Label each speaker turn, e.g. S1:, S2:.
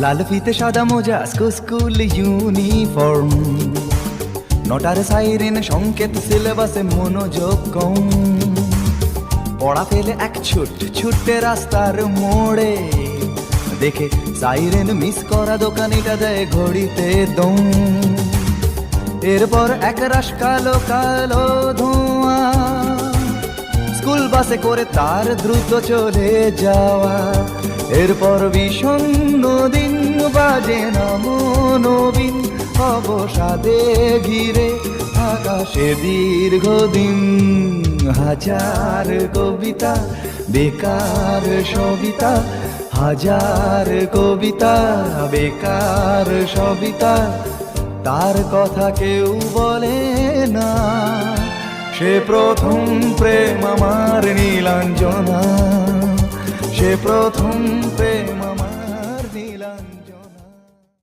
S1: লাল ফিতে সাদা মোজা স্কুল ইউনিফর্ম, নটার সাইরেন সংকেত সিলেবাসে মনোযোগ কম। পড়া ফেলে এক ছুটে রাস্তার মোড়ে, দেখে সাইরেন মিস করা দোকানিটা দেয় ঘড়িতে দম। এরপর এক রাশ কালো কালো ধোঁয়া, স্কুল বাসে করে তার দ্রুত চলে যাওয়া। এরপর বিষণ্ণ দিন বাজে না মনোবিন, অবসাদে ঘিরে আকাশে দীর্ঘদিন। হাজার কবিতা বেকার সবিতা, হাজার কবিতা বেকার সবিতা, তার কথা কেউ বলে না। সে প্রথম প্রেম আমার নীলাঞ্জনা, সে প্রথম প্রেম আমার নীলাঞ্জনা।